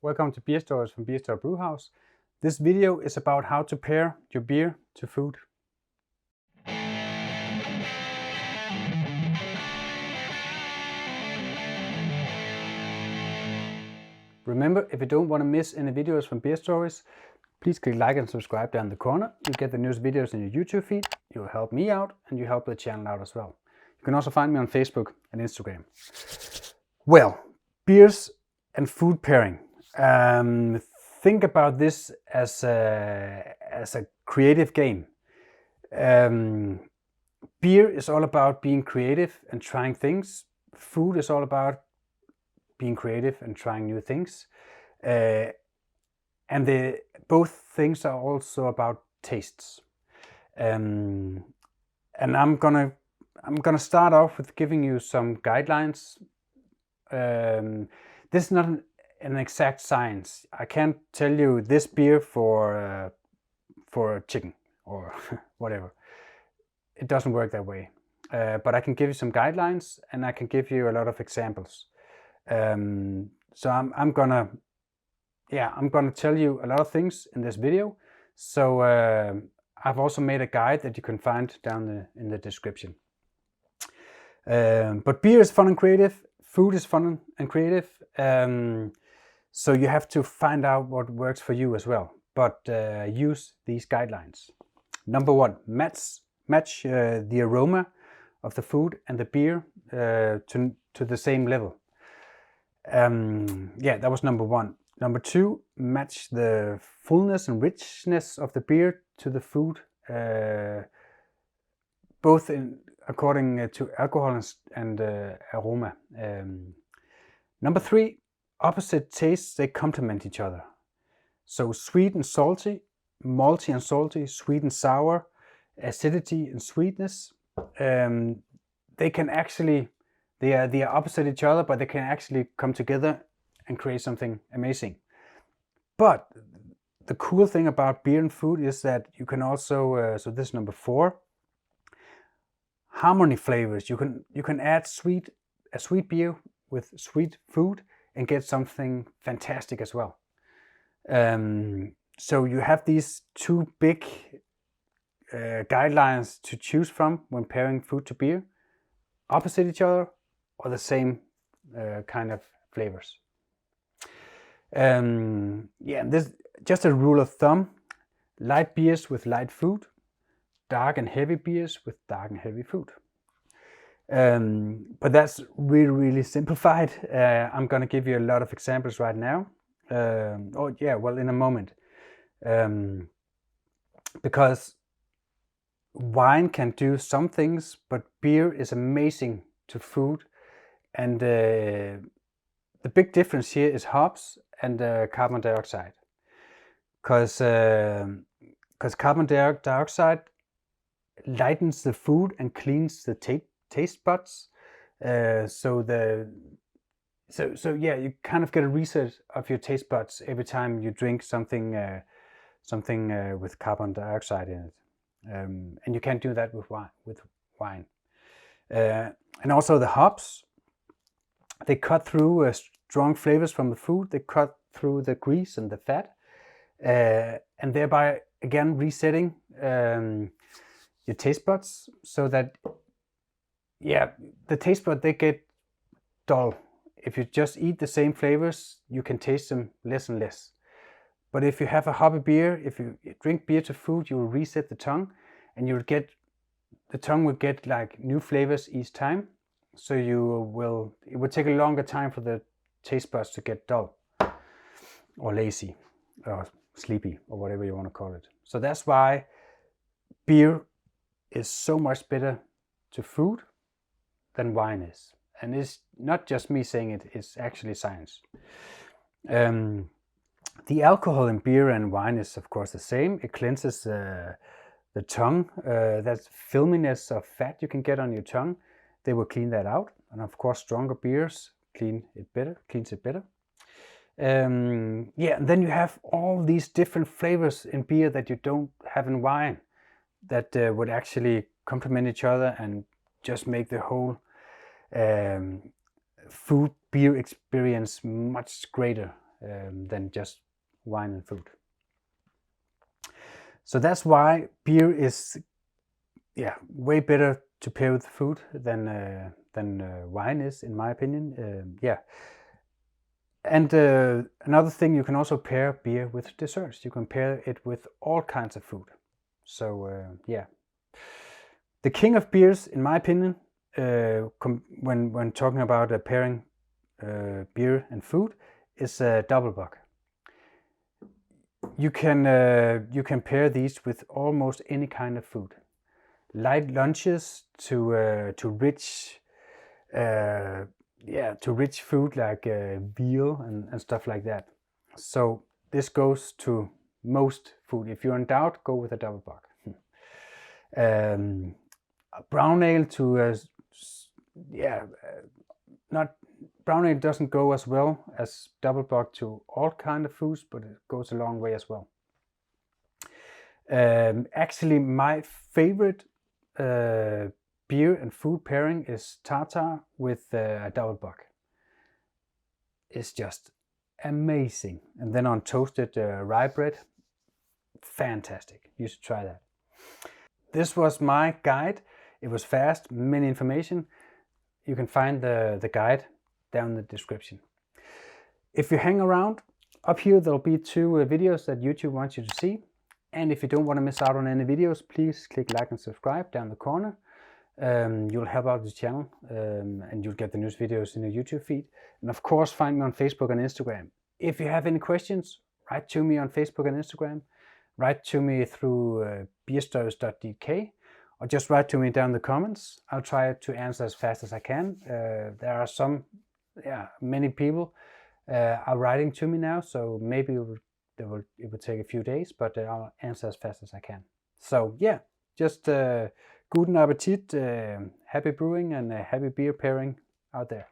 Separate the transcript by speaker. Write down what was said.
Speaker 1: welcome to Beerstories from Beerstory Brewhouse. This video is about how to pair your beer to food. Remember, if you don't want to miss any videos from Beerstories, please click like and subscribe down the corner. You get the newest videos in your YouTube feed, you will help me out and you help the channel out as well. You can also find me on Facebook and Instagram. Well, beers and food pairing. Think about this as a creative game. Beer is all about being creative and trying things. Food is all about being creative and trying new things. And both things are also about tastes. And I'm gonna start off with giving you some guidelines. This is not an exact science. I can't tell you this beer for chicken or whatever. It doesn't work that way. But I can give you some guidelines and I can give you a lot of examples. So I'm gonna tell you a lot of things in this video. So I've also made a guide that you can find down in the description. But beer is fun and creative. Food is fun and creative. So you have to find out what works for you as well. But use these guidelines. Number one, match the aroma of the food and the beer to the same level. That was number one. Number two, match the fullness and richness of the beer to the food, both according to alcohol and aroma. Number three, opposite tastes, they complement each other. So sweet and salty, malty and salty, sweet and sour, acidity and sweetness. They are opposite each other, but they can actually come together and create something amazing. But the cool thing about beer and food is that you can also, so this is number four, harmony flavors. You can add a sweet beer with sweet food and get something fantastic as well. So you have these two big guidelines to choose from when pairing food to beer: opposite each other or the same kind of flavors. This just a rule of thumb: light beers with light food, dark and heavy beers with dark and heavy food. But that's really simplified. I'm gonna give you a lot of examples right now. In a moment. Because wine can do some things, but beer is amazing to food. And the big difference here is hops and carbon dioxide. Because carbon dioxide lightens the food and cleans the taste buds. You kind of get a reset of your taste buds every time you drink something with carbon dioxide in it. And you can't do that with wine. And also the hops, they cut through strong flavors from the food. They cut through the grease and the fat, and thereby again resetting your taste buds, so that the taste buds, they get dull. If you just eat the same flavors, you can taste them less and less. But if you have a hoppy beer, if you drink beer to food, you will reset the tongue, and the tongue will get like new flavors each time. So it will take a longer time for the taste buds to get dull or lazy or sleepy or whatever you want to call it. So that's why beer is so much better to food than wine is. And it's not just me saying it, it's actually science. The alcohol in beer and wine is of course the same. It cleanses the tongue. That filminess of fat you can get on your tongue, they will clean that out. And of course stronger beers cleans it better. And then you have all these different flavors in beer that you don't have in wine, that would actually complement each other and just make the whole food beer experience much greater. than just wine and food. So that's why beer is way better to pair with food than wine is, in my opinion. And another thing, you can also pair beer with desserts. You can pair it with all kinds of food. So the king of beers, in my opinion, when talking about pairing beer and food, is double bock. You can pair these with almost any kind of food, light lunches to rich food like veal and stuff like that. So this goes to most food. If you're in doubt, go with a double bock. Brown ale to brown ale doesn't go as well as double bock to all kind of foods, but it goes a long way as well. Actually, my favorite beer and food pairing is tartar with a double bock. It's just amazing. And then on toasted rye bread, fantastic. You should try that. This was my guide. It was fast, many information. You can find the guide down in the description. If you hang around, up here there'll be 2 videos that YouTube wants you to see. And if you don't want to miss out on any videos, please click like and subscribe down the corner. You'll help out the channel and you'll get the news videos in your YouTube feed. And of course, find me on Facebook and Instagram. If you have any questions, write to me on Facebook and Instagram. Write to me through beerstories.dk, or just write to me down in the comments. I'll try to answer as fast as I can. There are many people are writing to me now, so maybe it will take a few days, but I'll answer as fast as I can. So yeah, just guten Appetit, happy brewing and happy beer pairing out there.